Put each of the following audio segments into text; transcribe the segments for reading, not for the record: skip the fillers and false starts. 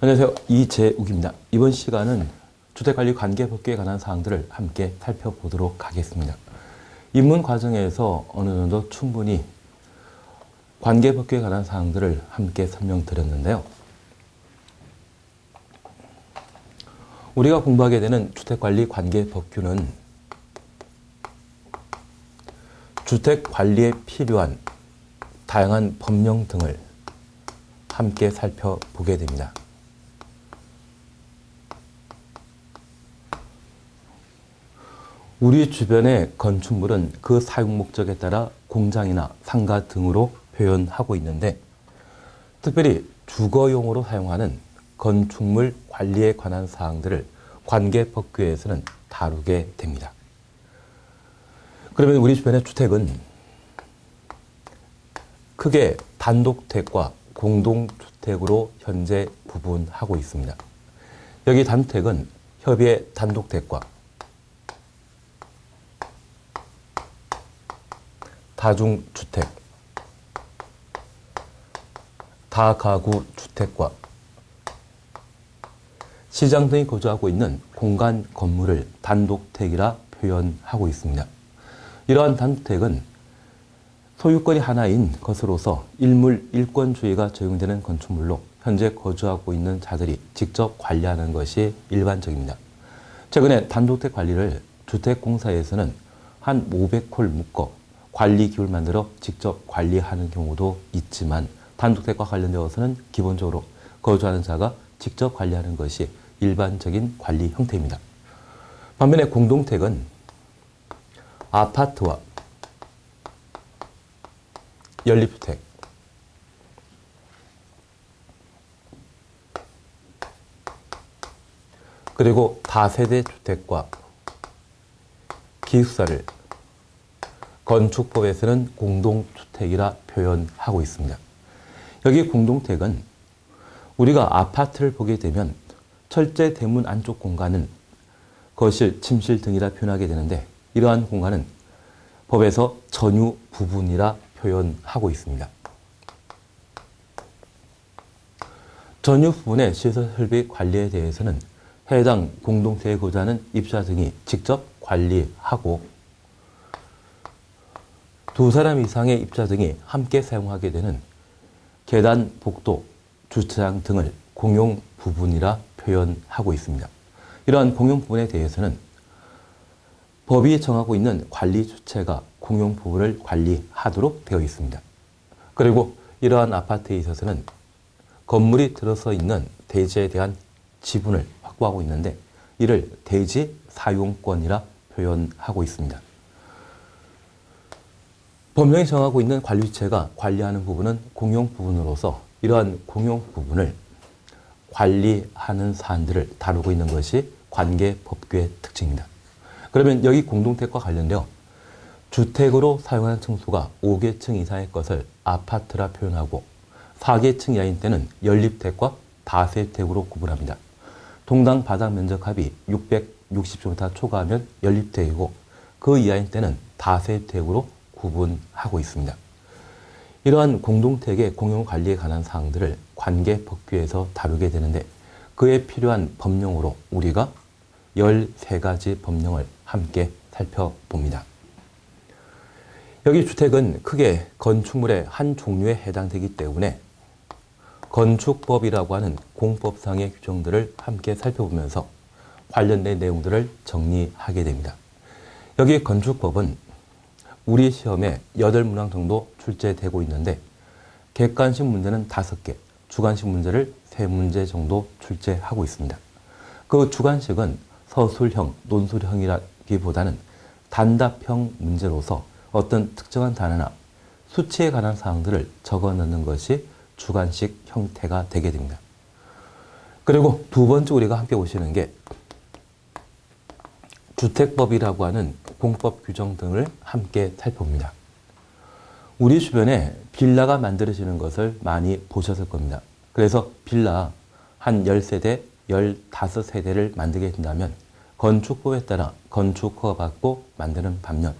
안녕하세요. 이재욱입니다. 이번 시간은 주택관리 관계법규에 관한 사항들을 함께 살펴보도록 하겠습니다. 입문 과정에서 어느 정도 충분히 관계법규에 관한 사항들을 함께 설명드렸는데요. 우리가 공부하게 되는 주택관리 관계법규는 주택관리에 필요한 다양한 법령 등을 함께 살펴보게 됩니다. 우리 주변의 건축물은 그 사용 목적에 따라 공장이나 상가 등으로 표현하고 있는데, 특별히 주거용으로 사용하는 건축물 관리에 관한 사항들을 관계법규에서는 다루게 됩니다. 그러면 우리 주변의 주택은 크게 단독택과 공동주택으로 현재 구분하고 있습니다. 여기 단독택은 협의 단독택과 다중주택, 다가구주택과 시장 등이 거주하고 있는 공간 건물을 단독택이라 표현하고 있습니다. 이러한 단독택은 소유권이 하나인 것으로서 일물 일권주의가 적용되는 건축물로 현재 거주하고 있는 자들이 직접 관리하는 것이 일반적입니다. 최근에 단독택 관리를 주택공사에서는 한 500홀 묶어 관리기구를 만들어 직접 관리하는 경우도 있지만, 단독택과 관련되어서는 기본적으로 거주하는 자가 직접 관리하는 것이 일반적인 관리 형태입니다. 반면에 공동택은 아파트와 연립주택, 그리고 다세대 주택과 기숙사를 건축법에서는 공동주택이라 표현하고 있습니다. 여기 공동택은 우리가 아파트를 보게 되면 철제 대문 안쪽 공간은 거실, 침실 등이라 표현하게 되는데, 이러한 공간은 법에서 전유 부분이라 표현하고 있습니다. 전유 부분의 시설 설비 관리에 대해서는 해당 공동택에 거주하는 입주자 등이 직접 관리하고, 두 사람 이상의 입주자 등이 함께 사용하게 되는 계단, 복도, 주차장 등을 공용 부분이라 표현하고 있습니다. 이러한 공용 부분에 대해서는 법이 정하고 있는 관리 주체가 공용 부분을 관리하도록 되어 있습니다. 그리고 이러한 아파트에 있어서는 건물이 들어서 있는 대지에 대한 지분을 확보하고 있는데, 이를 대지 사용권이라 표현하고 있습니다. 법령이 정하고 있는 관리 주체가 관리하는 부분은 공용 부분으로서 이러한 공용 부분을 관리하는 사안들을 다루고 있는 것이 관계법규의 특징입니다. 그러면 여기 공동택과 관련되어 주택으로 사용하는 층수가 5개층 이상의 것을 아파트라 표현하고, 4개층 이하인 때는 연립택과 다세택으로 구분합니다. 동당 바닥 면적 합이 660제곱미터 초과하면 연립택이고, 그 이하인 때는 다세택으로 구분하고 있습니다. 이러한 공동택의 공용 관리에 관한 사항들을 관계법규에서 다루게 되는데, 그에 필요한 법령으로 우리가 13가지 법령을 함께 살펴봅니다. 여기 주택은 크게 건축물의 한 종류에 해당되기 때문에 건축법이라고 하는 공법상의 규정들을 함께 살펴보면서 관련된 내용들을 정리하게 됩니다. 여기 건축법은 우리 시험에 8문항 정도 출제되고 있는데, 객관식 문제는 5개, 주관식 문제를 3문제 정도 출제하고 있습니다. 그 주관식은 서술형, 논술형이라기보다는 단답형 문제로서 어떤 특정한 단어나 수치에 관한 사항들을 적어 넣는 것이 주관식 형태가 되게 됩니다. 그리고 두 번째 우리가 함께 보시는 게 주택법이라고 하는 공법 규정 등을 함께 살펴봅니다. 우리 주변에 빌라가 만들어지는 것을 많이 보셨을 겁니다. 그래서 빌라 한 10세대, 15세대를 만들게 된다면 건축법에 따라 건축허가 받고 만드는 반면,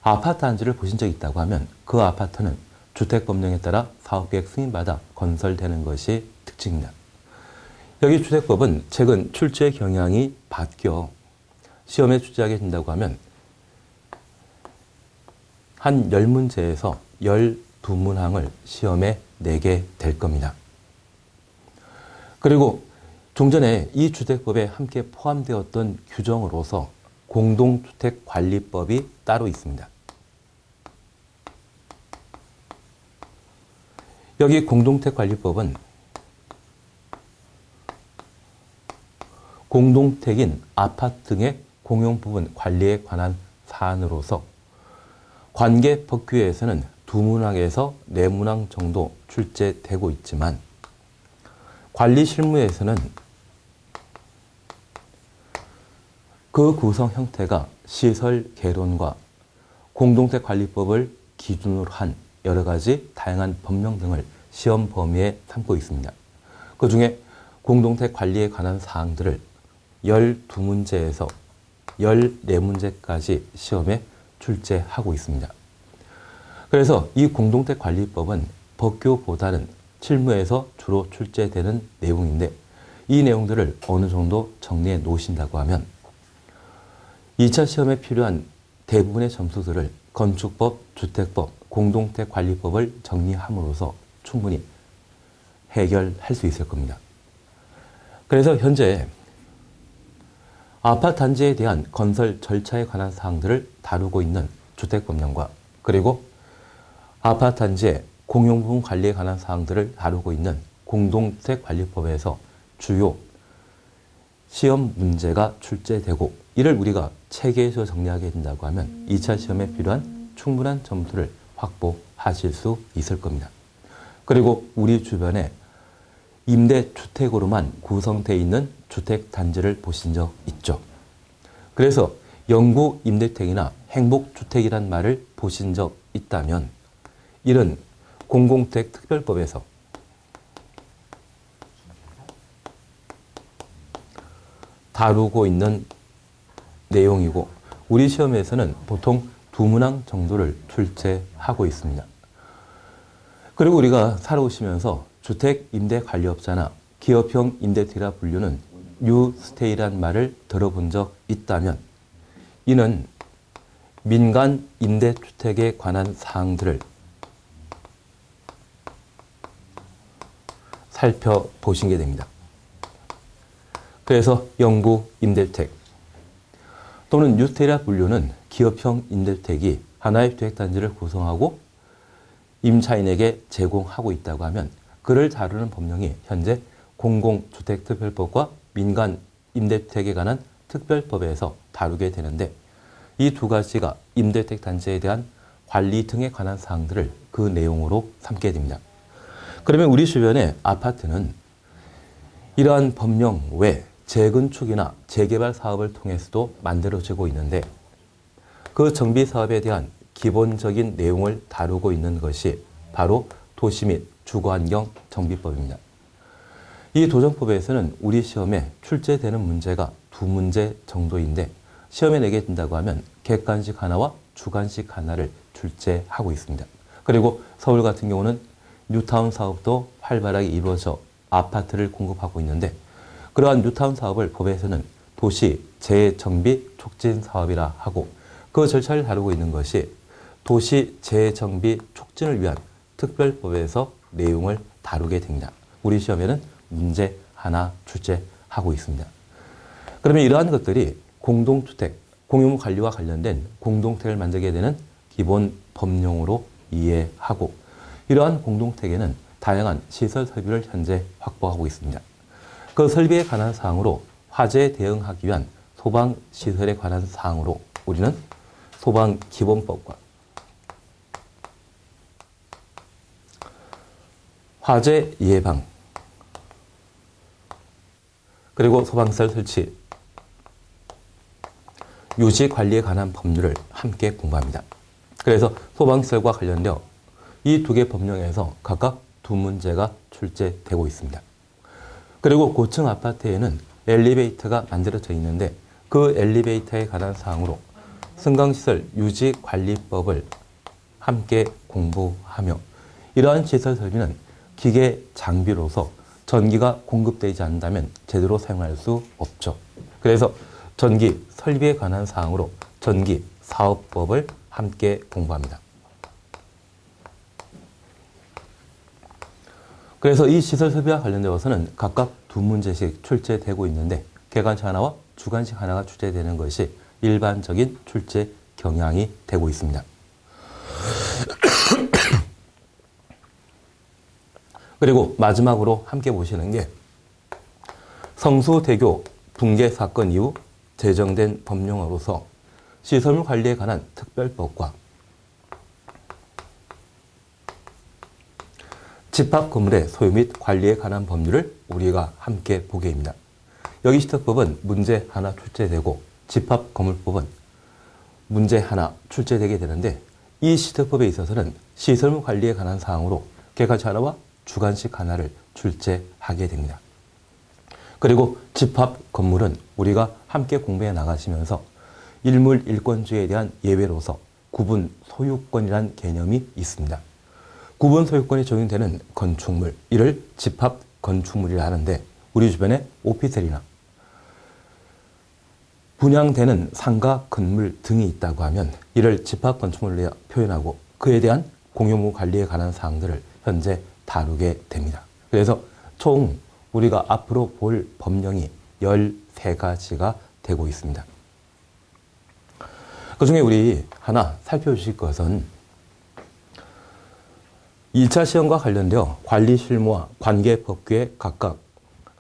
아파트 한 지를 보신 적이 있다고 하면 그 아파트는 주택법령에 따라 사업계획 승인받아 건설되는 것이 특징입니다. 여기 주택법은 최근 출제 경향이 바뀌어 시험에 출제하게 된다고 하면 한 10문제에서 12문항을 시험에 내게 될 겁니다. 그리고 종전에 이 주택법에 함께 포함되었던 규정으로서 공동주택관리법이 따로 있습니다. 여기 공동주택관리법은 공동택인 아파트 등의 공용부분 관리에 관한 사안으로서 관계법규에서는 2문항에서 4문항 정도 출제되고 있지만 관리실무에서는 그 구성 형태가 시설 개론과 공동택관리법을 기준으로 한 여러 가지 다양한 법령 등을 시험 범위에 삼고 있습니다. 그 중에 공동택 관리에 관한 사항들을 12문제에서 14문제까지 시험에 출제하고 있습니다. 그래서 이 공동택 관리법은 법규보다는 실무에서 주로 출제되는 내용인데 이 내용들을 어느 정도 정리해 놓으신다고 하면 2차 시험에 필요한 대부분의 점수들을 건축법, 주택법, 공동택관리법을 정리함으로써 충분히 해결할 수 있을 겁니다. 그래서 현재 아파트 단지에 대한 건설 절차에 관한 사항들을 다루고 있는 주택법령과 그리고 아파트 단지의 공용부분 관리에 관한 사항들을 다루고 있는 공동택관리법에서 주요 시험 문제가 출제되고 이를 우리가 체계에서 정리하게 된다고 하면 2차 시험에 필요한 충분한 점수를 확보하실 수 있을 겁니다. 그리고 우리 주변에 임대주택으로만 구성되어 있는 주택단지를 보신 적 있죠. 그래서 영구 임대택이나 행복주택이란 말을 보신 적 있다면 이런 공공택 특별법에서 다루고 있는 내용이고 우리 시험에서는 보통 2문항 정도를 출제하고 있습니다. 그리고 우리가 살아오시면서 주택 임대 관리업자나 기업형 임대택이라 분류는 뉴스테이란 말을 들어본 적 있다면 이는 민간 임대주택에 관한 사항들을 살펴보시게 됩니다. 그래서 영구 임대택 또는 뉴스테이라 분류는 기업형 임대주택이 하나의 주택단지를 구성하고 임차인에게 제공하고 있다고 하면 그를 다루는 법령이 현재 공공주택특별법과 민간 임대주택에 관한 특별법에서 다루게 되는데 이 두 가지가 임대주택 단지에 대한 관리 등에 관한 사항들을 그 내용으로 삼게 됩니다. 그러면 우리 주변의 아파트는 이러한 법령 외 재건축이나 재개발 사업을 통해서도 만들어지고 있는데 그 정비 사업에 대한 기본적인 내용을 다루고 있는 것이 바로 도시 및 주거환경 정비법입니다. 이 도정법에서는 우리 시험에 출제되는 문제가 2문제 정도인데 시험에 내게 된다고 하면 객관식 하나와 주관식 하나를 출제하고 있습니다. 그리고 서울 같은 경우는 뉴타운 사업도 활발하게 이루어져 아파트를 공급하고 있는데 그러한 뉴타운 사업을 법에서는 도시 재정비 촉진 사업이라 하고 그 절차를 다루고 있는 것이 도시 재정비 촉진을 위한 특별법에서 내용을 다루게 됩니다. 우리 시험에는 문제 하나 출제하고 있습니다. 그러면 이러한 것들이 공동주택, 공용 관리와 관련된 공동택을 만들게 되는 기본 법령으로 이해하고 이러한 공동택에는 다양한 시설 설비를 현재 확보하고 있습니다. 그 설비에 관한 사항으로 화재에 대응하기 위한 소방시설에 관한 사항으로 우리는 소방기본법과 화재 예방 그리고 소방시설 설치 유지 관리에 관한 법률을 함께 공부합니다. 그래서 소방시설과 관련되어 이 2개 법령에서 각각 2문제가 출제되고 있습니다. 그리고 고층 아파트에는 엘리베이터가 만들어져 있는데 그 엘리베이터에 관한 사항으로 승강시설 유지관리법을 함께 공부하며 이러한 시설 설비는 기계 장비로서 전기가 공급되지 않는다면 제대로 사용할 수 없죠. 그래서 전기 설비에 관한 사항으로 전기 사업법을 함께 공부합니다. 그래서 이 시설 설비와 관련되어서는 각각 두 문제씩 출제되고 있는데 객관식 하나와 주관식 하나가 출제되는 것이 일반적인 출제 경향이 되고 있습니다. 그리고 마지막으로 함께 보시는 게 성수대교 붕괴 사건 이후 제정된 법령으로서 시설물 관리에 관한 특별법과 집합 건물의 소유 및 관리에 관한 법률을 우리가 함께 보게 됩니다. 여기 시특법은 문제 하나 출제되고 집합 건물법은 문제 하나 출제되게 되는데 이 시특법에 있어서는 시설물 관리에 관한 사항으로 객관식 하나와 주관식 하나를 출제하게 됩니다. 그리고 집합 건물은 우리가 함께 공부해 나가시면서 일물 일권주의에 대한 예외로서 구분 소유권이라는 개념이 있습니다. 구분 소유권이 적용되는 건축물, 이를 집합 건축물이라 하는데 우리 주변에 오피스텔이나 분양되는 상가 건물 등이 있다고 하면 이를 집합 건축물로 표현하고 그에 대한 공유무 관리에 관한 사항들을 현재 다루게 됩니다. 그래서 총 우리가 앞으로 볼 법령이 13가지가 되고 있습니다. 그 중에 우리 하나 살펴주실 것은 2차 시험과 관련되어 관리 실무와 관계 법규에 각각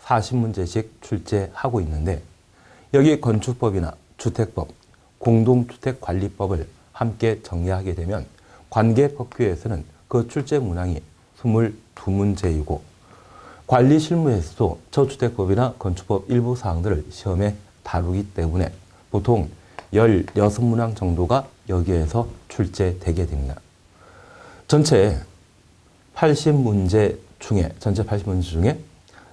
40문제씩 출제하고 있는데 여기 건축법이나 주택법, 공동주택관리법을 함께 정리하게 되면 관계 법규에서는 그 출제 문항이 22문제이고 관리 실무에서도 저주택법이나 건축법 일부 사항들을 시험에 다루기 때문에 보통 16문항 정도가 여기에서 출제되게 됩니다. 전체 80문제 중에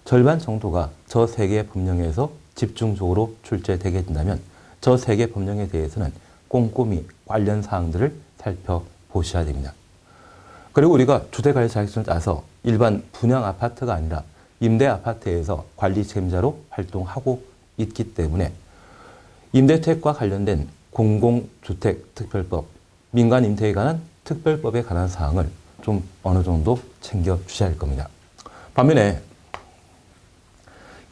절반 정도가 저 세 개의 법령에서 집중적으로 출제되게 된다면 저 세 개 법령에 대해서는 꼼꼼히 관련 사항들을 살펴보셔야 됩니다. 그리고 우리가 주택관리 자격증을 따서 일반 분양 아파트가 아니라 임대 아파트에서 관리 책임자로 활동하고 있기 때문에 임대주택과 관련된 공공주택특별법, 민간임대에 관한 특별법에 관한 사항을 좀 어느 정도 챙겨주셔야 할 겁니다. 반면에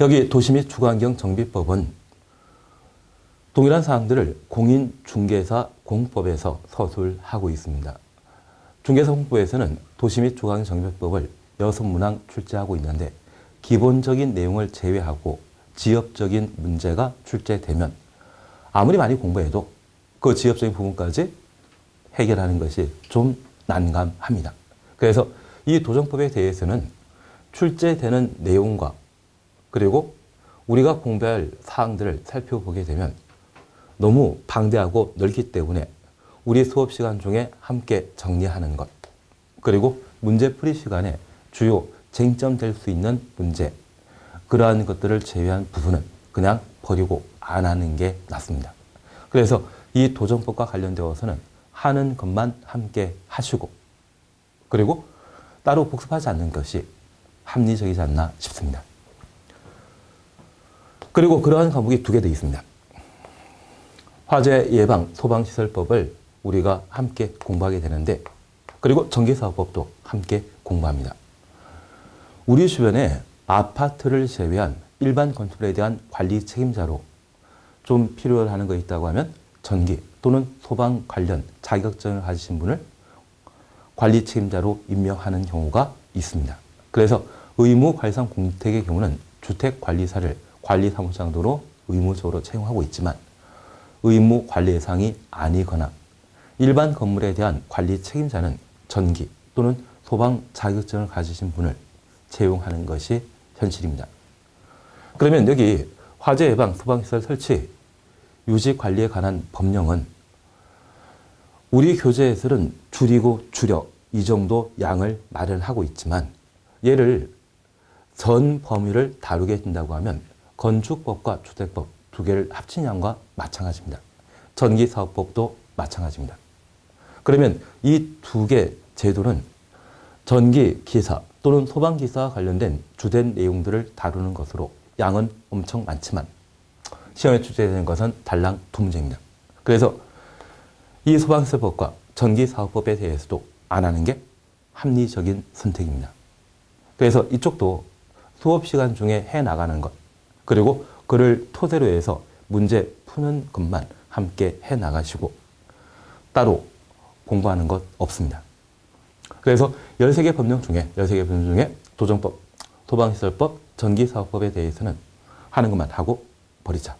여기 도시 및 주거환경 정비법은 동일한 사항들을 공인중개사 공법에서 서술하고 있습니다. 중개사 공법에서는 도시 및 주거환경 정비법을 6문항 출제하고 있는데 기본적인 내용을 제외하고 지역적인 문제가 출제되면 아무리 많이 공부해도 그 지역적인 부분까지 해결하는 것이 좀 난감합니다. 그래서 이 도정법에 대해서는 출제되는 내용과 그리고 우리가 공부할 사항들을 살펴보게 되면 너무 방대하고 넓기 때문에 우리 수업 시간 중에 함께 정리하는 것, 그리고 문제풀이 시간에 주요 쟁점될 수 있는 문제, 그러한 것들을 제외한 부분은 그냥 버리고 안 하는 게 낫습니다. 그래서 이 도정법과 관련되어서는 하는 것만 함께 하시고 그리고 따로 복습하지 않는 것이 합리적이지 않나 싶습니다. 그리고 그러한 과목이 2개 더 있습니다. 화재 예방 소방시설법을 우리가 함께 공부하게 되는데 그리고 전기사업법도 함께 공부합니다. 우리 주변에 아파트를 제외한 일반 건축물에 대한 관리 책임자로 좀 필요하는 거 있다고 하면 전기 또는 소방 관련 자격증을 가지신 분을 관리 책임자로 임명하는 경우가 있습니다. 그래서 의무관리상 공택의 경우는 주택관리사를 관리사무장도로 의무적으로 채용하고 있지만 의무관리 예상이 아니거나 일반 건물에 대한 관리 책임자는 전기 또는 소방 자격증을 가지신 분을 채용하는 것이 현실입니다. 그러면 여기 화재 예방 소방시설 설치 유지 관리에 관한 법령은 우리 교재에서는 줄이고 줄여 이 정도 양을 마련하고 있지만 얘를 전 범위를 다루게 된다고 하면 건축법과 주택법 2개를 합친 양과 마찬가지입니다. 전기사업법도 마찬가지입니다. 그러면 이 2개 제도는 전기, 기사 또는 소방기사와 관련된 주된 내용들을 다루는 것으로 양은 엄청 많지만 시험에 출제되는 것은 달랑 2문제입니다. 그래서 이 소방기사법과 전기사업법에 대해서도 안 하는 게 합리적인 선택입니다. 그래서 이쪽도 수업 시간 중에 해나가는 것, 그리고 그를 토대로 해서 문제 푸는 것만 함께 해나가시고 따로 공부하는 것 없습니다. 그래서 13개 법령 중에 도정법, 소방시설법, 전기사업법에 대해서는 하는 것만 하고 버리자.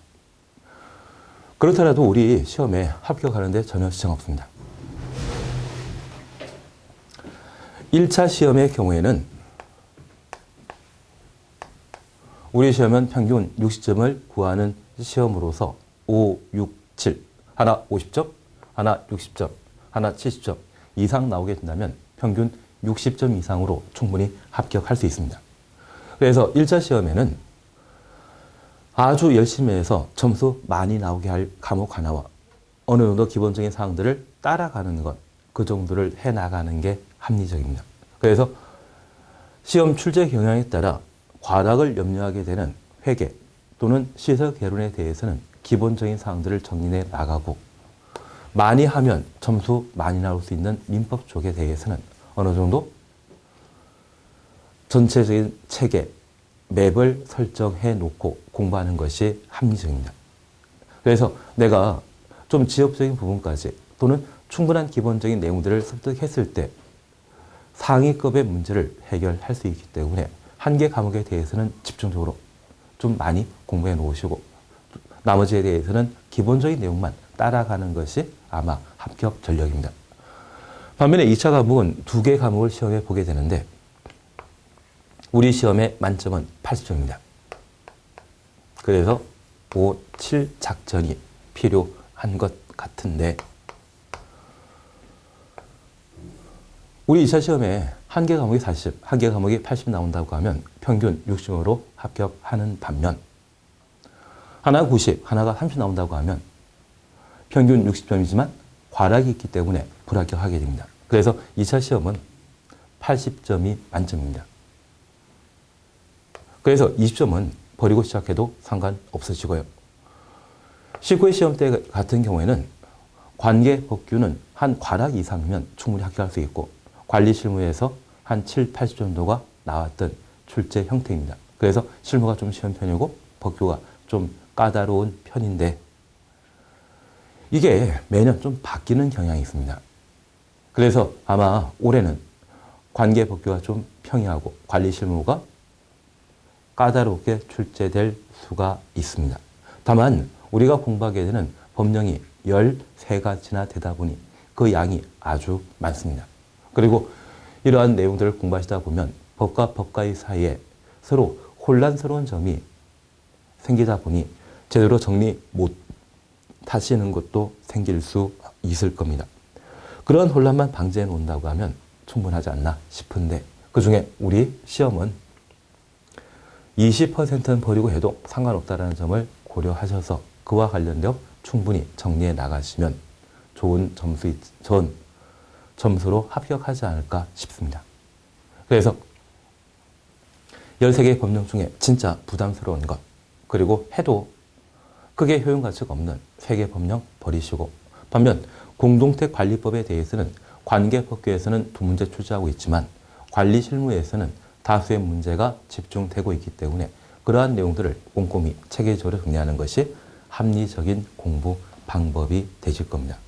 그렇더라도 우리 시험에 합격하는데 전혀 지장 없습니다. 1차 시험의 경우에는 우리 시험은 평균 60점을 구하는 시험으로서 5, 6, 7, 하나 50점, 하나 60점, 하나 70점 이상 나오게 된다면 평균 60점 이상으로 충분히 합격할 수 있습니다. 그래서 1차 시험에는 아주 열심히 해서 점수 많이 나오게 할 과목 하나와 어느 정도 기본적인 사항들을 따라가는 것, 그 정도를 해나가는 게 합리적입니다. 그래서 시험 출제 경향에 따라 과락을 염려하게 되는 회계 또는 시설 개론에 대해서는 기본적인 사항들을 정리해 나가고 많이 하면 점수 많이 나올 수 있는 민법 쪽에 대해서는 어느 정도 전체적인 체계, 맵을 설정해 놓고 공부하는 것이 합리적입니다. 그래서 내가 좀 지엽적인 부분까지 또는 충분한 기본적인 내용들을 습득했을 때 상위급의 문제를 해결할 수 있기 때문에 한 개 과목에 대해서는 집중적으로 좀 많이 공부해 놓으시고 나머지에 대해서는 기본적인 내용만 따라가는 것이 아마 합격 전략입니다. 반면에 2차 과목은 2개 과목을 시험에 보게 되는데 우리 시험의 만점은 80점입니다. 그래서 5, 7 작전이 필요한 것 같은데 우리 2차 시험에 한 개 과목이 40, 한 개 과목이 80 나온다고 하면 평균 60점으로 합격하는 반면 하나가 90, 하나가 30 나온다고 하면 평균 60점이지만 과락이 있기 때문에 불합격하게 됩니다. 그래서 2차 시험은 80점이 만점입니다. 그래서 20점은 버리고 시작해도 상관없으시고요. 19회 시험 때 같은 경우에는 관계 법규는 한 과락 이상이면 충분히 합격할 수 있고 관리 실무에서 한 7, 80 정도가 나왔던 출제 형태입니다. 그래서 실무가 좀 쉬운 편이고 법규가 좀 까다로운 편인데 이게 매년 좀 바뀌는 경향이 있습니다. 그래서 아마 올해는 관계 법규가 좀 평이하고 관리 실무가 까다롭게 출제될 수가 있습니다. 다만 우리가 공부하게 되는 법령이 13가지나 되다 보니 그 양이 아주 많습니다. 그리고 이러한 내용들을 공부하시다 보면 법과 법과의 사이에 서로 혼란스러운 점이 생기다 보니 제대로 정리 못 하시는 것도 생길 수 있을 겁니다. 그런 혼란만 방지해 놓는다고 하면 충분하지 않나 싶은데 그중에 우리 시험은 20%는 버리고 해도 상관없다는 점을 고려하셔서 그와 관련되어 충분히 정리해 나가시면 좋은 점수로 합격하지 않을까 싶습니다. 그래서 13개의 법령 중에 진짜 부담스러운 것 그리고 해도 크게 효용 가치가 없는 3개 법령 버리시고 반면 공동택관리법에 대해서는 관계법규에서는 2문제 출제하고 있지만 관리 실무에서는 다수의 문제가 집중되고 있기 때문에 그러한 내용들을 꼼꼼히 체계적으로 정리하는 것이 합리적인 공부 방법이 되실 겁니다.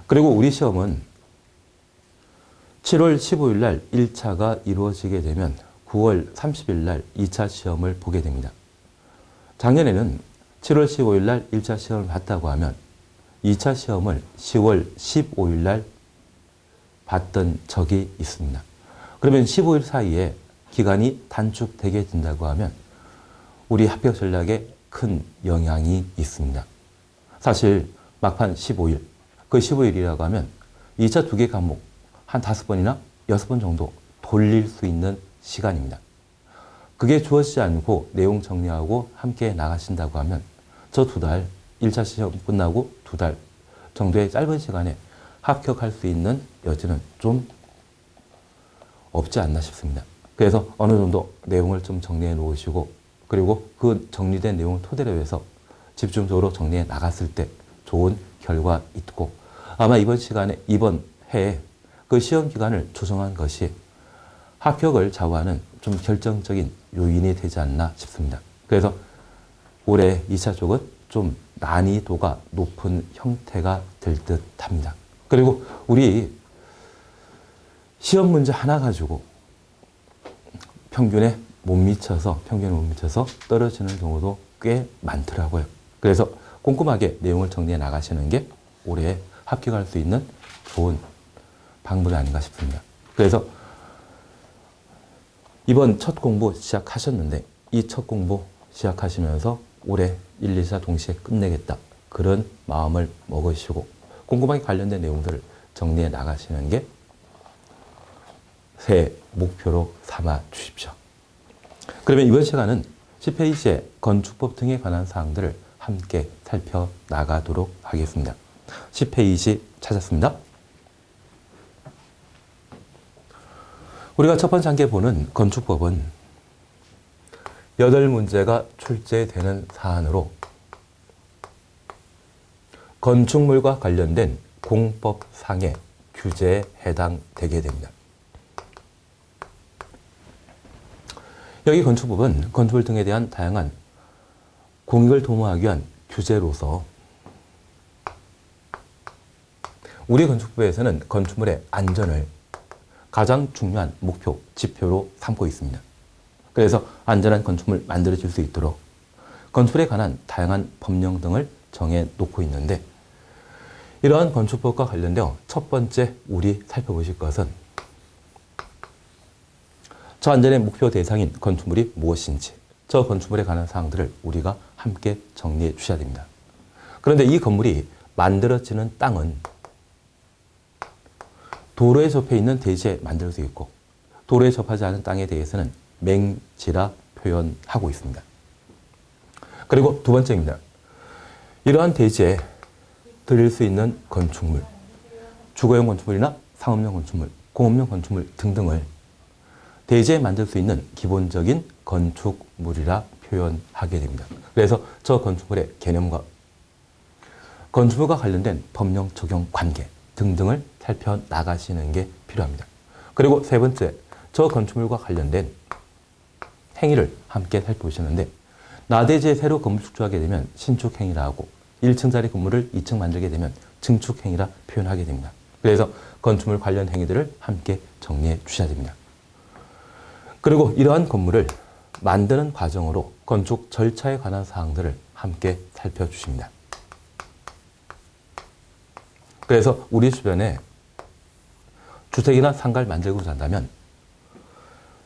그리고 우리 시험은 7월 15일 날 1차가 이루어지게 되면 9월 30일 날 2차 시험을 보게 됩니다. 작년에는 7월 15일 날 1차 시험을 봤다고 하면 2차 시험을 10월 15일 날 봤던 적이 있습니다. 그러면 15일 사이에 기간이 단축되게 된다고 하면 우리 합격 전략에 큰 영향이 있습니다. 사실 막판 15일, 그 15일이라고 하면 2차 2개 과목 한 5번이나 6번 정도 돌릴 수 있는 시간입니다. 그게 주어지지 않고 내용 정리하고 함께 나가신다고 하면 저 2달, 1차 시험 끝나고 2달 정도의 짧은 시간에 합격할 수 있는 여지는 좀 없지 않나 싶습니다. 그래서 어느 정도 내용을 좀 정리해 놓으시고 그리고 그 정리된 내용을 토대로 해서 집중적으로 정리해 나갔을 때 좋은 결과 있고 아마 이번 시간에 이번 해에 그 시험 기간을 조정한 것이 합격을 좌우하는 좀 결정적인 요인이 되지 않나 싶습니다. 그래서 올해 2차 쪽은 좀 난이도가 높은 형태가 될 듯 합니다. 그리고 우리 시험 문제 하나 가지고 평균에 못 미쳐서 떨어지는 경우도 꽤 많더라고요. 그래서 꼼꼼하게 내용을 정리해 나가시는 게 올해 합격할 수 있는 좋은 방법이 아닌가 싶습니다. 그래서 이번 첫 공부 시작하셨는데 이 첫 공부 시작하시면서 올해 1, 2차 동시에 끝내겠다. 그런 마음을 먹으시고 꼼꼼하게 관련된 내용들을 정리해 나가시는 게 새해 목표로 삼아 주십시오. 그러면 이번 시간은 10페이지의 건축법 등에 관한 사항들을 함께 살펴나가도록 하겠습니다. 10페이지 찾았습니다. 우리가 첫 번째 함께 보는 건축법은 8문제가 출제되는 사안으로 건축물과 관련된 공법상의 규제에 해당되게 됩니다. 여기 건축법은 건축물 등에 대한 다양한 공익을 도모하기 위한 규제로서 우리 건축법에서는 건축물의 안전을 가장 중요한 목표, 지표로 삼고 있습니다. 그래서 안전한 건축물 만들어질 수 있도록 건축물에 관한 다양한 법령 등을 정해 놓고 있는데 이러한 건축법과 관련되어 첫 번째 우리 살펴보실 것은 저 안전의 목표 대상인 건축물이 무엇인지 저 건축물에 관한 사항들을 우리가 함께 정리해 주셔야 됩니다. 그런데 이 건물이 만들어지는 땅은 도로에 접해 있는 대지에 만들 수 있고 도로에 접하지 않은 땅에 대해서는 맹지라 표현하고 있습니다. 그리고 두 번째입니다. 이러한 대지에 들일 수 있는 건축물, 주거용 건축물이나 상업용 건축물, 공업용 건축물 등등을 대지에 만들 수 있는 기본적인 건축물이라 표현하게 됩니다. 그래서 저 건축물의 개념과 건축물과 관련된 법령 적용 관계 등등을 살펴나가시는 게 필요합니다. 그리고 세 번째, 저 건축물과 관련된 행위를 함께 살펴보시는데 나대지에 새로 건물 축조하게 되면 신축행위라 하고 1층짜리 건물을 2층 만들게 되면 증축행위라 표현하게 됩니다. 그래서 건축물 관련 행위들을 함께 정리해 주셔야 됩니다. 그리고 이러한 건물을 만드는 과정으로 건축 절차에 관한 사항들을 함께 살펴주십니다. 그래서 우리 주변에 주택이나 상가를 만들고자 한다면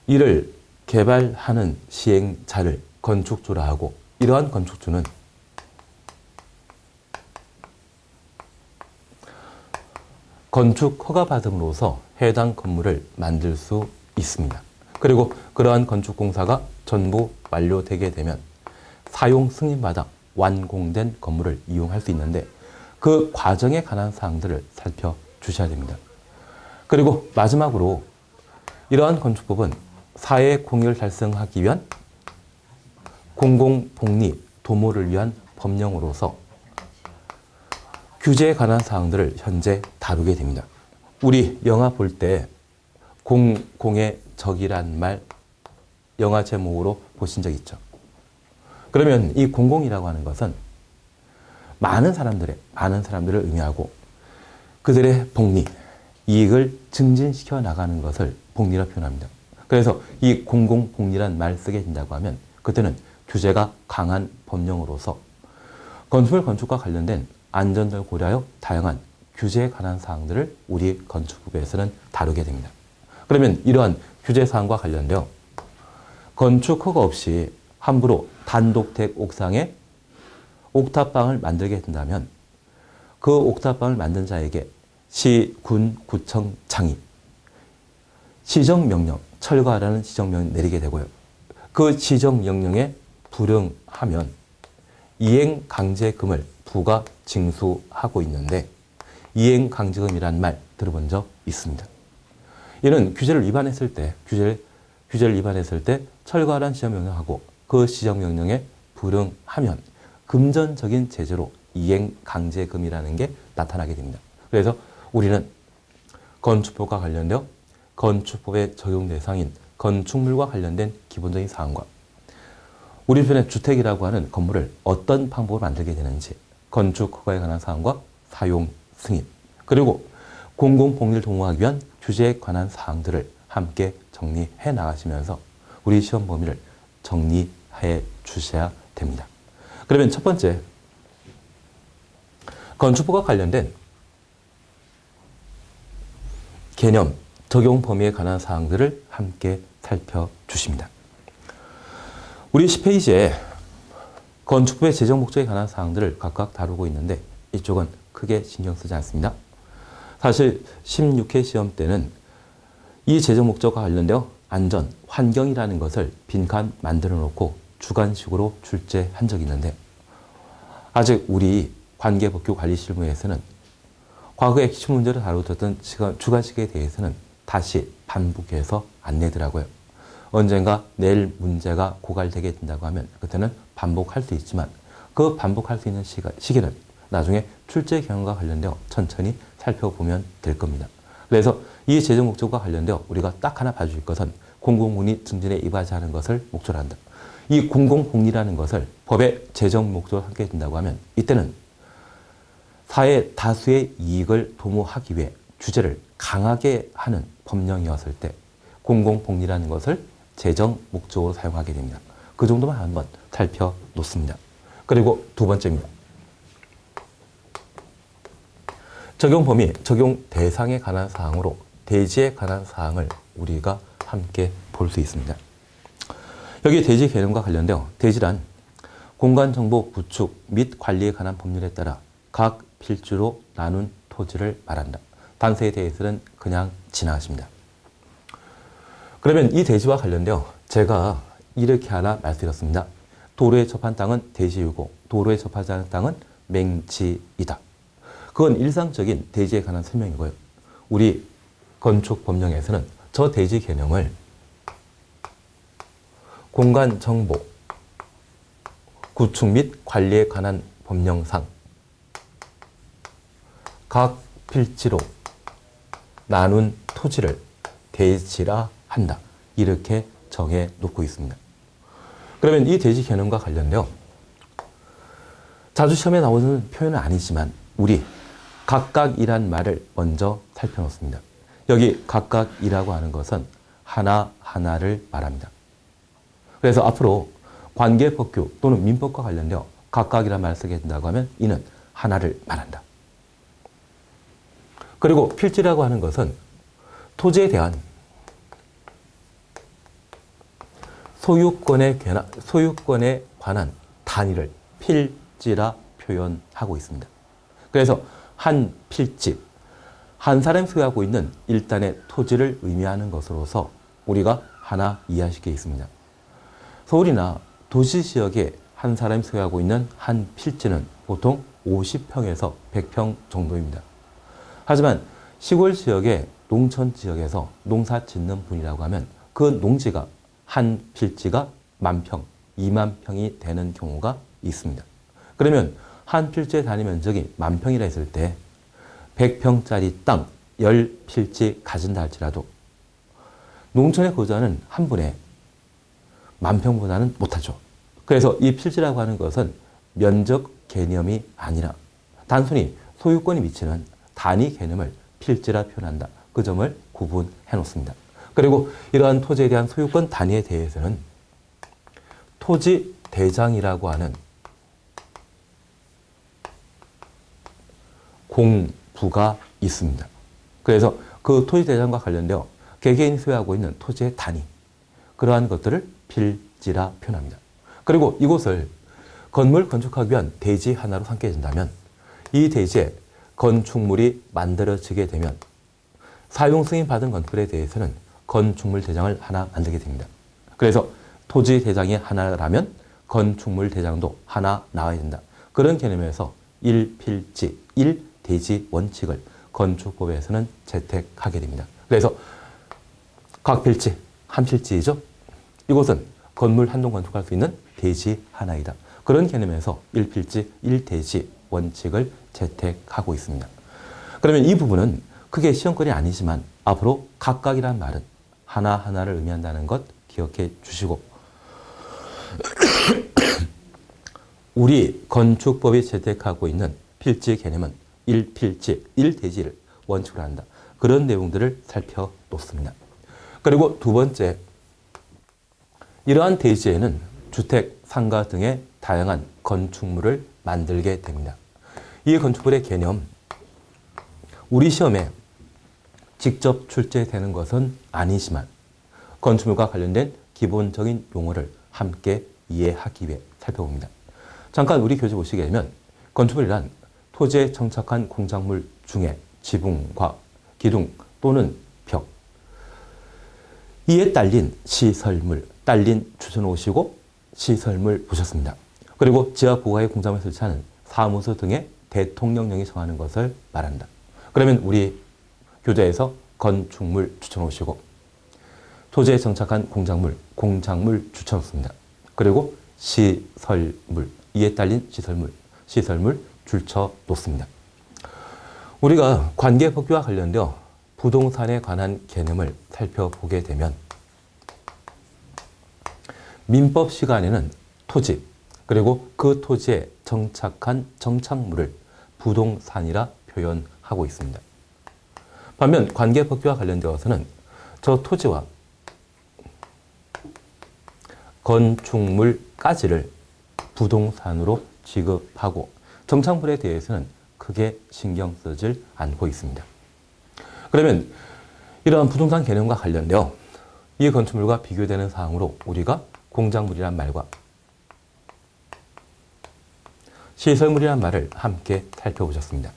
이를 개발하는 시행자를 건축주라 하고 이러한 건축주는 건축 허가 받음으로써 해당 건물을 만들 수 있습니다. 그리고 그러한 건축공사가 전부 완료되게 되면 사용 승인받아 완공된 건물을 이용할 수 있는데 그 과정에 관한 사항들을 살펴주셔야 됩니다. 그리고 마지막으로 이러한 건축법은 사회 공익을 달성하기 위한 공공복리 도모를 위한 법령으로서 규제에 관한 사항들을 현재 다루게 됩니다. 우리 영화 볼 때 공공의 적이란 말 영화 제목으로 보신 적 있죠? 그러면 이 공공이라고 하는 것은 많은 사람들을 의미하고 그들의 복리, 이익을 증진시켜 나가는 것을 복리라 표현합니다. 그래서 이 공공복리란 말 쓰게 된다고 하면 그때는 규제가 강한 법령으로서 건축물 건축과 관련된 안전을 고려하여 다양한 규제에 관한 사항들을 우리 건축법에서는 다루게 됩니다. 그러면 이러한 규제 사항과 관련되어 건축 허가 없이 함부로 단독택 옥상에 옥탑방을 만들게 된다면 그 옥탑방을 만든 자에게 시, 군, 구청, 장이 시정명령, 철거하라는 시정명령을 내리게 되고요. 그 시정명령에 불응하면 이행강제금을 부가 징수하고 있는데 이행강제금이란 말 들어본 적 있습니다. 이는 규제를 위반했을 때, 규제를 위반했을 때 철거하라는 지정명령하고 그 지정명령에 불응하면 금전적인 제재로 이행강제금이라는 게 나타나게 됩니다. 그래서 우리는 건축법과 관련되어 건축법의 적용 대상인 건축물과 관련된 기본적인 사항과 우리 편의 주택이라고 하는 건물을 어떤 방법으로 만들게 되는지, 건축 허가에 관한 사항과 사용 승인, 그리고 공공복리를 도모하기 위한 규제에 관한 사항들을 함께 정리해 나가시면서 우리 시험 범위를 정리해 주셔야 됩니다. 그러면 첫 번째, 건축법과 관련된 개념, 적용 범위에 관한 사항들을 함께 살펴주십니다. 우리 10페이지에 건축법의 제정 목적에 관한 사항들을 각각 다루고 있는데 이쪽은 크게 신경 쓰지 않습니다. 사실 16회 시험 때는 이 제정 목적과 관련되어 안전, 환경이라는 것을 빈칸 만들어 놓고 주관식으로 출제한 적이 있는데 아직 우리 관계법규 관리 실무에서는 과거에 기출 문제를 다루었던 주관식에 대해서는 다시 반복해서 안 내더라고요. 언젠가 내일 문제가 고갈되게 된다고 하면 그때는 반복할 수 있지만 그 반복할 수 있는 시기는 나중에 출제 경험과 관련되어 천천히 살펴보면 될 겁니다. 그래서 이 제정 목적과 관련되어 우리가 딱 하나 봐줄 것은 공공복리 증진에 이바지 하는 것을 목적으로 한다. 이 공공복리라는 것을 법의 제정 목적으로 함께 된다고 하면 이때는 사회 다수의 이익을 도모하기 위해 규제를 강하게 하는 법령이었을 때 공공복리라는 것을 제정 목적으로 사용하게 됩니다. 그 정도만 한번 살펴놓습니다. 그리고 두 번째입니다. 적용 범위, 적용 대상에 관한 사항으로 대지에 관한 사항을 우리가 함께 볼 수 있습니다. 여기 대지 개념과 관련되어 대지란 공간정보 구축 및 관리에 관한 법률에 따라 각 필지로 나눈 토지를 말한다. 단서에 대해서는 그냥 지나가십니다. 그러면 이 대지와 관련되어 제가 이렇게 하나 말씀드렸습니다. 도로에 접한 땅은 대지이고 도로에 접하지 않은 땅은 맹지이다. 그건 일상적인 대지에 관한 설명이고요. 우리 건축법령에서는 저 대지 개념을 공간정보, 구축 및 관리에 관한 법령상 각 필지로 나눈 토지를 대지라 한다. 이렇게 정해 놓고 있습니다. 그러면 이 대지 개념과 관련되어 자주 시험에 나오는 표현은 아니지만 우리 각각이란 말을 먼저 살펴놓습니다. 여기 각각이라고 하는 것은 하나하나를 말합니다. 그래서 앞으로 관계법규 또는 민법과 관련되어 각각이란 말을 쓰게 된다고 하면 이는 하나를 말한다. 그리고 필지라고 하는 것은 토지에 대한 소유권에 관한 단위를 필지라 표현하고 있습니다. 그래서 한 필지, 한 사람이 소유하고 있는 일단의 토지를 의미하는 것으로서 우리가 하나 이해하실 게 있습니다. 서울이나 도시지역에 한 사람이 소유하고 있는 한 필지는 보통 50평에서 100평 정도입니다. 하지만 시골 지역의 농촌 지역에서 농사 짓는 분이라고 하면 그 농지가 한 필지가 10,000평, 20,000평이 되는 경우가 있습니다. 그러면 한 필지의 단위 면적이 10,000평이라 했을 때 100평짜리 땅 10필지 가진다 할지라도 농촌에 거주하는 한 분의 10,000평보다는 못하죠. 그래서 이 필지라고 하는 것은 면적 개념이 아니라 단순히 소유권이 미치는 단위 개념을 필지라 표현한다. 그 점을 구분해 놓습니다. 그리고 이러한 토지에 대한 소유권 단위에 대해서는 토지 대장이라고 하는 공부가 있습니다. 그래서 그 토지 대장과 관련되어 개개인이 소유하고 있는 토지의 단위, 그러한 것들을 필지라 표현합니다. 그리고 이곳을 건물 건축하기 위한 대지 하나로 삼게 된다면 이 대지에 건축물이 만들어지게 되면 사용 승인 받은 건물에 대해서는 건축물 대장을 하나 만들게 됩니다. 그래서 토지 대장이 하나라면 건축물 대장도 하나 나와야 된다. 그런 개념에서 1필지, 1대지 원칙을 건축법에서는 채택하게 됩니다. 그래서 각필지, 한필지이죠. 이곳은 건물 한 동 건축할 수 있는 대지 하나이다. 그런 개념에서 일필지, 일대지 원칙을 채택하고 있습니다. 그러면 이 부분은 크게 시험권이 아니지만 앞으로 각각이란 말은 하나하나를 의미한다는 것 기억해 주시고 우리 건축법이 채택하고 있는 필지 개념은 일필지, 일대지를 원칙으로 한다. 그런 내용들을 살펴놓습니다. 그리고 두 번째, 이러한 대지에는 주택, 상가 등의 다양한 건축물을 만들게 됩니다. 이 건축물의 개념, 우리 시험에 직접 출제되는 것은 아니지만 건축물과 관련된 기본적인 용어를 함께 이해하기 위해 살펴봅니다. 잠깐 우리 교재 보시게 되면 건축물이란 토지에 정착한 공작물 중에 지붕과 기둥 또는 벽, 이에 딸린 시설물, 딸린 주소놓으시고 시설물 보셨습니다. 그리고 지하 부가의 공작물 설치하는 사무소 등의 대통령령이 정하는 것을 말한다. 그러면 우리 교재에서 건축물 추천오시고 토지에 정착한 공작물, 공작물 추천없습니다. 그리고 시설물, 이에 딸린 시설물, 시설물 줄쳐 놓습니다. 우리가 관계법규와 관련되어 부동산에 관한 개념을 살펴보게 되면 민법 시간에는 토지, 그리고 그 토지에 정착한 정착물을 부동산이라 표현하고 있습니다. 반면 관계법규와 관련되어서는 저 토지와 건축물까지를 부동산으로 취급하고 정착물에 대해서는 크게 신경 쓰질 않고 있습니다. 그러면 이러한 부동산 개념과 관련되어 이 건축물과 비교되는 사항으로 우리가 공작물이란 말과 시설물이란 말을 함께 살펴보셨습니다.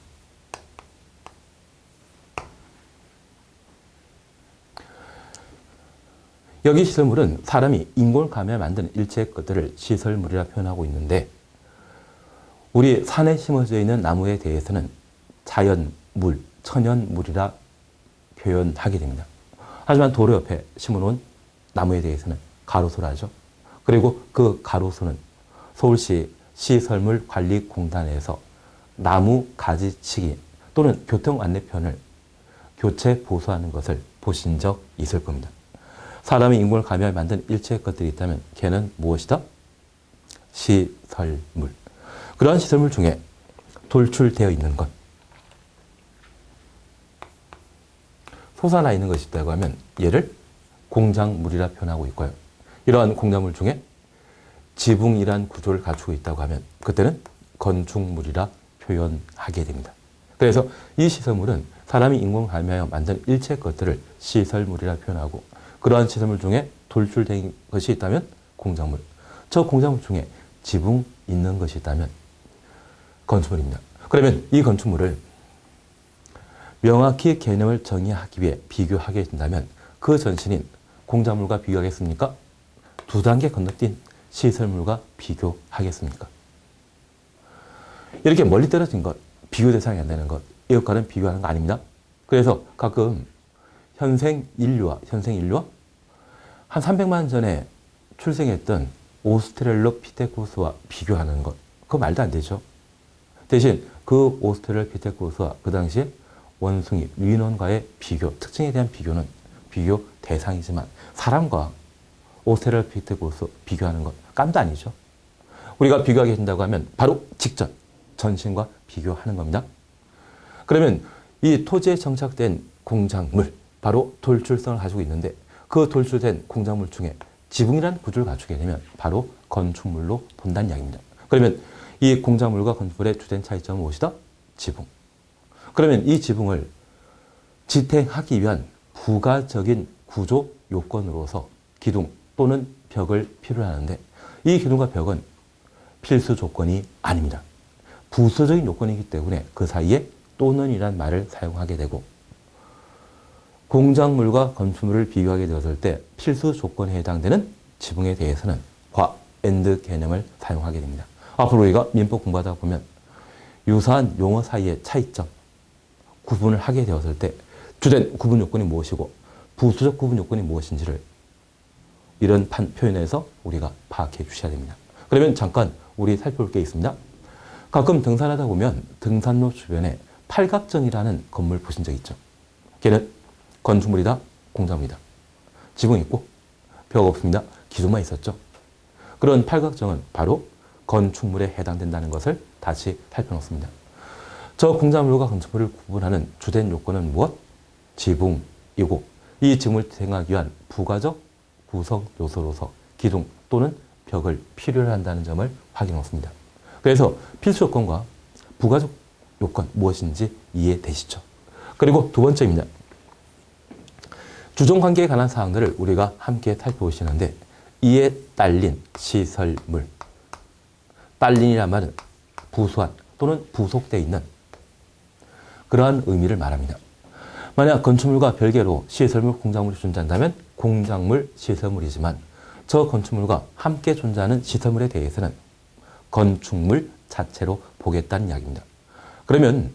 여기 시설물은 사람이 인공을 가하여 만든 일체의 것들을 시설물이라 표현하고 있는데 우리 산에 심어져 있는 나무에 대해서는 자연물, 천연물이라 표현하게 됩니다. 하지만 도로 옆에 심어놓은 나무에 대해서는 가로수라 하죠. 그리고 그 가로수는 서울시 시설물관리공단에서 나무 가지치기 또는 교통안내편을 교체 보수하는 것을 보신 적 있을 겁니다. 사람이 인공을 가미하여 만든 일체의 것들이 있다면 걔는 무엇이다? 시설물. 그러한 시설물 중에 돌출되어 있는 것, 솟아나 있는 것이 있다고 하면 얘를 공작물이라 표현하고 있고요. 이러한 공작물 중에 지붕이란 구조를 갖추고 있다고 하면 그때는 건축물이라 표현하게 됩니다. 그래서 이 시설물은 사람이 인공을 가미하여 만든 일체의 것들을 시설물이라 표현하고 그러한 시설물 중에 돌출된 것이 있다면 공작물, 저 공작물 중에 지붕 있는 것이 있다면 건축물입니다. 그러면 이 건축물을 명확히 개념을 정의하기 위해 비교하게 된다면 그 전신인 공작물과 비교하겠습니까? 두 단계 건너뛴 시설물과 비교하겠습니까? 이렇게 멀리 떨어진 것, 비교 대상이 안 되는 것, 이것과는 비교하는 거 아닙니다. 그래서 가끔 현생 인류와 한 300만 년 전에 출생했던 오스트랄로피테쿠스와 비교하는 것, 그거 말도 안 되죠. 대신 그 오스트랄로피테쿠스와 그 당시에 원숭이, 윈원과의 비교, 특징에 대한 비교는 비교 대상이지만 사람과 오스트랄로피테쿠스 비교하는 것 깜도 아니죠. 우리가 비교하게 된다고 하면 바로 직전, 전신과 비교하는 겁니다. 그러면 이 토지에 정착된 공작물, 바로 돌출성을 가지고 있는데 그 돌출된 공작물 중에 지붕이라는 구조를 갖추게 되면 바로 건축물로 본다는 이야기입니다. 그러면 이 공작물과 건축물의 주된 차이점은 무엇이다? 지붕. 그러면 이 지붕을 지탱하기 위한 부가적인 구조 요건으로서 기둥 또는 벽을 필요로 하는데 이 기둥과 벽은 필수 조건이 아닙니다. 부수적인 요건이기 때문에 그 사이에 또는이란 말을 사용하게 되고 공작물과 건축물을 비교하게 되었을 때 필수 조건에 해당되는 지붕에 대해서는 과, and 개념을 사용하게 됩니다. 앞으로 우리가 민법 공부하다 보면 유사한 용어 사이의 차이점, 구분을 하게 되었을 때 주된 구분 요건이 무엇이고 부수적 구분 요건이 무엇인지를 이런 표현에서 우리가 파악해 주셔야 됩니다. 그러면 잠깐 우리 살펴볼 게 있습니다. 가끔 등산하다 보면 등산로 주변에 팔각정이라는 건물 보신 적 있죠? 걔는 건축물이다, 공작물이다. 지붕 있고 벽 없습니다. 기둥만 있었죠. 그런 팔각정은 바로 건축물에 해당된다는 것을 다시 살펴놓습니다. 저 공작물과 건축물을 구분하는 주된 요건은 무엇? 지붕이고 이 지붕을 수행하기 위한 부가적 구성 요소로서 기둥 또는 벽을 필요로 한다는 점을 확인했습니다. 그래서 필수 요건과 부가적 요건 무엇인지 이해되시죠? 그리고 두 번째입니다. 주종관계에 관한 사항들을 우리가 함께 살펴보시는데 이에 딸린 시설물, 딸린이란 말은 부수한 또는 부속되어 있는 그러한 의미를 말합니다. 만약 건축물과 별개로 시설물, 공작물이 존재한다면 공작물, 시설물이지만 저 건축물과 함께 존재하는 시설물에 대해서는 건축물 자체로 보겠다는 이야기입니다. 그러면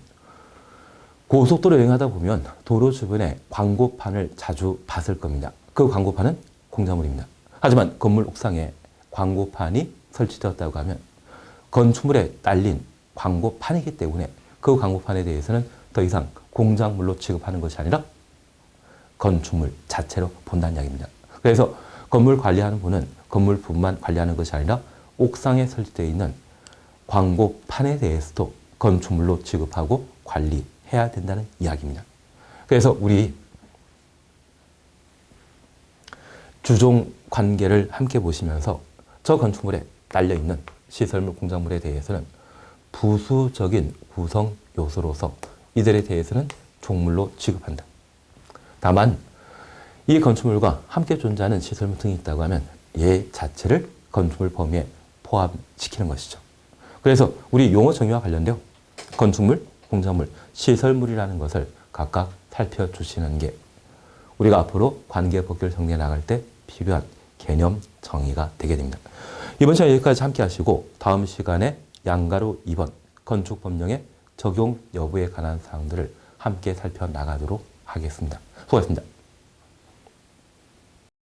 고속도로 여행하다 보면 도로 주변에 광고판을 자주 봤을 겁니다. 그 광고판은 공작물입니다. 하지만 건물 옥상에 광고판이 설치되었다고 하면 건축물에 딸린 광고판이기 때문에 그 광고판에 대해서는 더 이상 공작물로 취급하는 것이 아니라 건축물 자체로 본다는 이야기입니다. 그래서 건물 관리하는 분은 건물 부분만 관리하는 것이 아니라 옥상에 설치되어 있는 광고판에 대해서도 건축물로 취급하고 관리해야 된다는 이야기입니다. 그래서 우리 주종 관계를 함께 보시면서 저 건축물에 딸려있는 시설물, 공작물에 대해서는 부수적인 구성 요소로서 이들에 대해서는 종물로 취급한다. 다만 이 건축물과 함께 존재하는 시설물 등이 있다고 하면 얘 자체를 건축물 범위에 포함시키는 것이죠. 그래서 우리 용어 정의와 관련되어 건축물, 공작물, 시설물이라는 것을 각각 살펴주시는 게 우리가 앞으로 관계법규를 정리해 나갈 때 필요한 개념 정의가 되게 됩니다. 이번 시간 여기까지 함께 하시고 다음 시간에 양가로 2번 건축법령의 적용 여부에 관한 사항들을 함께 살펴나가도록 하겠습니다. 수고하셨습니다.